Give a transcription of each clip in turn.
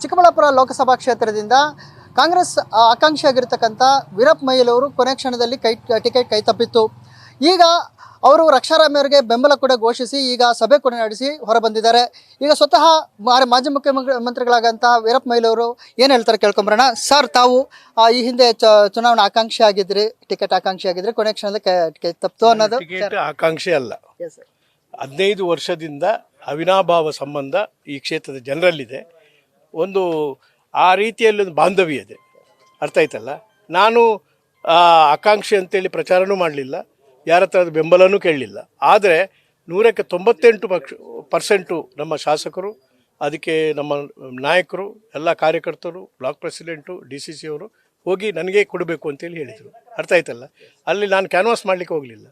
ಚಿಕ್ಕಬಳ್ಳಾಪುರ ಲೋಕಸಭಾ ಕ್ಷೇತ್ರದಿಂದ ಕಾಂಗ್ರೆಸ್ ಆಕಾಂಕ್ಷಿಯಾಗಿರ್ತಕ್ಕಂಥ ವೀರಪ್ಪ ಮೊಯ್ಲಿ ಅವರು ಕೊನೆ ಕ್ಷಣದಲ್ಲಿ ಟಿಕೆಟ್ ಕೈ ತಪ್ಪಿತ್ತು. ಈಗ ಅವರು ರಕ್ಷಾರಾಮ್ ಅವರಿಗೆ ಬೆಂಬಲ ಕೂಡ ಘೋಷಿಸಿ ಈಗ ಸಭೆ ಕೂಡ ನಡೆಸಿ ಹೊರಬಂದಿದ್ದಾರೆ. ಈಗ ಸ್ವತಃ ಮಾಜಿ ಮುಖ್ಯಮಂತ್ರಿಗಳಾಗಂಥ ವೀರಪ್ಪ ಮೊಯ್ಲಿ ಅವರು ಏನು ಹೇಳ್ತಾರೆ ಕೇಳ್ಕೊಂಬರೋಣ. ಸರ್, ತಾವು ಈ ಹಿಂದೆ ಚುನಾವಣಾ ಆಕಾಂಕ್ಷಿ ಆಗಿದ್ರಿ, ಟಿಕೆಟ್ ಆಕಾಂಕ್ಷಿ ಆಗಿದ್ರಿ, ಕೊನೆ ಕ್ಷಣದಲ್ಲಿ ಟಿಕೆಟ್ ತಪ್ಪಿತು ಅನ್ನೋದು ಟಿಕೆಟ್ ಆಕಾಂಕ್ಷೆ ಅಲ್ಲ. 15 ವರ್ಷದಿಂದ ಅವಿನಾಭಾವ ಸಂಬಂಧ ಈ ಕ್ಷೇತ್ರದ ಜನರಲ್ಲಿದೆ. ಒಂದು ಆ ರೀತಿಯಲ್ಲಿ ಒಂದು ಬಾಂಧವ್ಯ ಇದೆ. ಅರ್ಥ ಆಯ್ತಲ್ಲ. ನಾನು ಆಕಾಂಕ್ಷಿ ಅಂತೇಳಿ ಪ್ರಚಾರನೂ ಮಾಡಲಿಲ್ಲ, ಯಾರ ಹತ್ರ ಬೆಂಬಲನೂ ಕೇಳಲಿಲ್ಲ. ಆದರೆ 100ಕ್ಕೆ 98% ನಮ್ಮ ಶಾಸಕರು, ಅದಕ್ಕೆ ನಮ್ಮ ನಾಯಕರು, ಎಲ್ಲ ಕಾರ್ಯಕರ್ತರು, ಬ್ಲಾಕ್ ಪ್ರೆಸಿಡೆಂಟು, DCC ಅವರು ಹೋಗಿ ನನಗೆ ಕೊಡಬೇಕು ಅಂತೇಳಿ ಹೇಳಿದರು. ಅರ್ಥ ಆಯ್ತಲ್ಲ. ಅಲ್ಲಿ ನಾನು ಕ್ಯಾನ್ವಾಸ್ ಮಾಡಲಿಕ್ಕೆ ಹೋಗಲಿಲ್ಲ.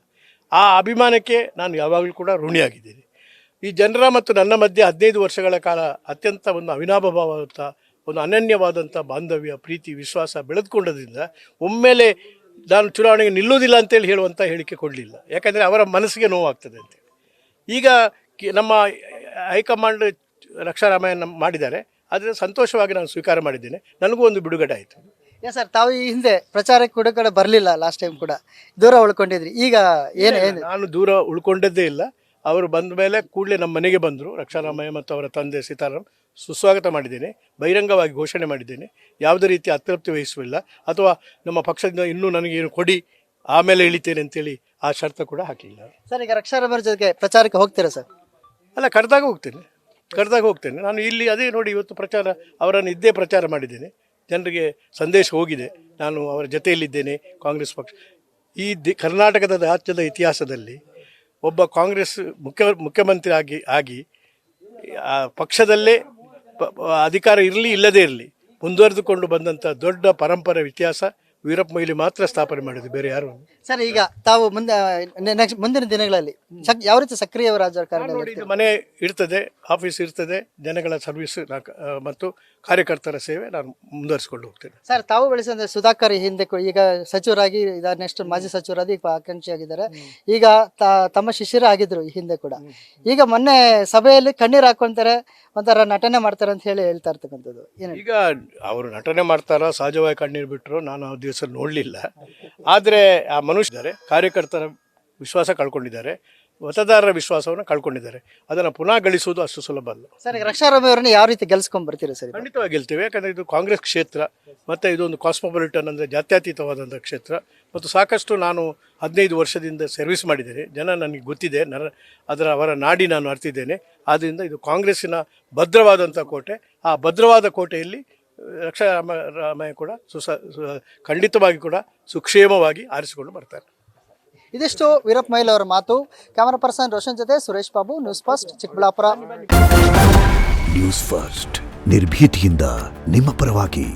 ಆ ಅಭಿಮಾನಕ್ಕೆ ನಾನು ಯಾವಾಗಲೂ ಕೂಡ ಋಣಿಯಾಗಿದ್ದೀನಿ. ಈ ಜನರ ಮತ್ತು ನನ್ನ ಮಧ್ಯೆ 15 ವರ್ಷಗಳ ಕಾಲ ಅತ್ಯಂತ ಒಂದು ಅವಿನಾಭಾವವಾದಂಥ ಒಂದು ಅನನ್ಯವಾದಂಥ ಬಾಂಧವ್ಯ, ಪ್ರೀತಿ, ವಿಶ್ವಾಸ ಬೆಳೆದುಕೊಂಡದ್ರಿಂದ ಒಮ್ಮೆಲೆ ನಾನು ಚುನಾವಣೆಗೆ ನಿಲ್ಲುವುದಿಲ್ಲ ಅಂತೇಳಿ ಹೇಳುವಂಥ ಹೇಳಿಕೆ ಕೊಡಲಿಲ್ಲ. ಯಾಕಂದರೆ ಅವರ ಮನಸ್ಸಿಗೆ ನೋವಾಗ್ತದೆ ಅಂತೇಳಿ. ಈಗ ನಮ್ಮ ಹೈಕಮಾಂಡ್ ರಕ್ಷಾರಾಮಯ್ಯ ಮಾಡಿದ್ದಾರೆ. ಆದರೆ ಸಂತೋಷವಾಗಿ ನಾನು ಸ್ವೀಕಾರ ಮಾಡಿದ್ದೇನೆ. ನನಗೂ ಒಂದು ಬಿಡುಗಡೆ ಆಯಿತು. ಸರ್, ತಾವು ಈ ಹಿಂದೆ ಪ್ರಚಾರಕ್ಕೆ ಕೂಡ ಬರಲಿಲ್ಲ, ಲಾಸ್ಟ್ ಟೈಮ್ ಕೂಡ ದೂರ ಉಳ್ಕೊಂಡಿದ್ರಿ. ಈಗ ಏನು ನಾನು ದೂರ ಉಳ್ಕೊಂಡದ್ದೇ ಇಲ್ಲ. ಅವರು ಬಂದ ಮೇಲೆ ಕೂಡಲೇ ನಮ್ಮ ಮನೆಗೆ ಬಂದರು. ರಕ್ಷಾರಾಮಯ್ಯ ಮತ್ತು ಅವರ ತಂದೆ ಸೀತಾರಾಮ್ ಸುಸ್ವಾಗತ ಮಾಡಿದ್ದೇನೆ, ಬಹಿರಂಗವಾಗಿ ಘೋಷಣೆ ಮಾಡಿದ್ದೇನೆ. ಯಾವುದೇ ರೀತಿ ಅತೃಪ್ತಿ ವಹಿಸುವಿಲ್ಲ ಅಥವಾ ನಮ್ಮ ಪಕ್ಷದಿಂದ ಇನ್ನೂ ನನಗೇನು ಕೊಡಿ ಆಮೇಲೆ ಇಳಿತೇನೆ ಅಂತೇಳಿ ಆ ಶರ್ತ ಕೂಡ ಹಾಕಲಿಲ್ಲ. ಸರ್, ಈಗ ರಕ್ಷಾರಾಮಯ್ಯ ಜೊತೆಗೆ ಪ್ರಚಾರಕ್ಕೆ ಹೋಗ್ತೀರಾ ಸರ್? ಅಲ್ಲ, ಕರೆದಾಗ ಹೋಗ್ತೇನೆ ನಾನು. ಇಲ್ಲಿ ಅದೇ ನೋಡಿ, ಇವತ್ತು ಪ್ರಚಾರ ಅವರನ್ನು ಇದ್ದೇ ಪ್ರಚಾರ ಮಾಡಿದ್ದೇನೆ. ಜನರಿಗೆ ಸಂದೇಶ ಹೋಗಿದೆ, ನಾನು ಅವರ ಜೊತೆಯಲ್ಲಿದ್ದೇನೆ. ಕಾಂಗ್ರೆಸ್ ಪಕ್ಷ ಈ ಕರ್ನಾಟಕದ ರಾಜ್ಯದ ಇತಿಹಾಸದಲ್ಲಿ ಒಬ್ಬ ಕಾಂಗ್ರೆಸ್ ಮುಖ್ಯಮಂತ್ರಿ ಆಗಿ ಪಕ್ಷದಲ್ಲೇ ಅಧಿಕಾರ ಇರಲಿ ಇಲ್ಲದೇ ಇರಲಿ ಮುಂದುವರೆದುಕೊಂಡು ಬಂದಂಥ ದೊಡ್ಡ ಪರಂಪರೆ ಇತಿಹಾಸ ವೀರಪ್ಪ ಮೊಯ್ಲಿ ಮಾತ್ರ ಸ್ಥಾಪನೆ ಮಾಡಿದ್ರು, ಬೇರೆ ಯಾರು. ಸರ್, ಈಗ ತಾವು ಮುಂದಿನ ದಿನಗಳಲ್ಲಿ ಯಾವ ರೀತಿ ಸಕ್ರಿಯ ರಾಜಕಾರಣ? ಮನೆ ಇರ್ತದೆ, ಆಫೀಸ್ ಇರ್ತದೆ, ಜನಗಳ ಸರ್ವಿಸ್ ಮತ್ತು ಕಾರ್ಯಕರ್ತರ ಸೇವೆ ನಾನು ಮುಂದುವರಿಸಿಕೊಂಡು ಹೋಗ್ತೇನೆ. ಸರ್, ತಾವು ಬೆಳೆಸಿದ ಸುಧಾಕರ್ ಹಿಂದೆ ಈಗ ಸಚಿವರಾಗಿ, ನೆಕ್ಸ್ಟ್ ಮಾಜಿ ಸಚಿವರಾಗಿ ಈಗ ಆಕಾಂಕ್ಷಿಯಾಗಿದ್ದಾರೆ. ಈಗ ತಮ್ಮ ಶಿಷ್ಯರೇ ಆಗಿದ್ರು ಈ ಹಿಂದೆ ಕೂಡ. ಈಗ ಮೊನ್ನೆ ಸಭೆಯಲ್ಲಿ ಕಣ್ಣೀರು ಹಾಕೊಂತಾರೆ, ಒಂಥರ ನಟನೆ ಮಾಡ್ತಾರೆ ಅಂತ ಹೇಳ್ತಾ ಇರ್ತಕ್ಕಂಥದ್ದು. ಈಗ ಅವರು ನಟನೆ ಮಾಡ್ತಾರೋ, ಸಹಜವಾಗಿ ಕಣ್ಣೀರು ಬಿಟ್ಟರು, ನಾನು ಆ ದಿವಸ ನೋಡಲಿಲ್ಲ. ಆದರೆ ಆ ಮನುಷ್ಯರು ಕಾರ್ಯಕರ್ತರ ವಿಶ್ವಾಸ ಕಳ್ಕೊಂಡಿದ್ದಾರೆ, ಮತದಾರರ ವಿಶ್ವಾಸವನ್ನು ಕಳ್ಕೊಂಡಿದ್ದಾರೆ. ಅದನ್ನು ಪುನಃ ಗಳಿಸುವುದು ಅಷ್ಟು ಸುಲಭ ಅಲ್ಲ. ಸರ್, ರಕ್ಷಾರಾಮಯ್ಯ ಅವರನ್ನ ಯಾವ ರೀತಿ ಗೆಲ್ಸ್ಕೊಂಡ್ ಬರ್ತೀರಾ ಸರ್? ಖಂಡಿತವಾಗಿ ಗೆಲ್ತೇವೆ. ಯಾಕಂದರೆ ಇದು ಕಾಂಗ್ರೆಸ್ ಕ್ಷೇತ್ರ ಮತ್ತು ಇದೊಂದು ಕಾಸ್ಮೋಪಾಲಿಟನ್ ಅಂದರೆ ಜಾತ್ಯತೀತವಾದಂಥ ಕ್ಷೇತ್ರ. ಮತ್ತು ಸಾಕಷ್ಟು ನಾನು 15 ವರ್ಷದಿಂದ ಸರ್ವಿಸ್ ಮಾಡಿದ್ದೇನೆ. ಜನ ನನಗೆ ಗೊತ್ತಿದೆ, ಅವರ ನಾಡಿ ನಾನು ಅರ್ತಿದ್ದೇನೆ. ಆದ್ದರಿಂದ ಇದು ಕಾಂಗ್ರೆಸ್ಸಿನ ಭದ್ರವಾದಂಥ ಕೋಟೆ. ಆ ಭದ್ರವಾದ ಕೋಟೆಯಲ್ಲಿ ರಕ್ಷಾರಾಮಯ್ಯ ಕೂಡ ಖಂಡಿತವಾಗಿ ಕೂಡ ಸುಕ್ಷೇಮವಾಗಿ ಆರಿಸಿಕೊಂಡು ಬರ್ತಾರೆ. ಇದಿಷ್ಟು ವೀರಪ್ಪ ಮೊಯ್ಲಿ ಅವರ ಮಾತು. ಕ್ಯಾಮರಾ ಪರ್ಸನ್ ರೋಷನ್ ಜೊತೆ Suresh Babu, news first, Chikkaballapura. News first, ನಿರ್ಭೀತಿಯಿಂದ ನಿಮ್ಮ ಪರವಾಗಿ.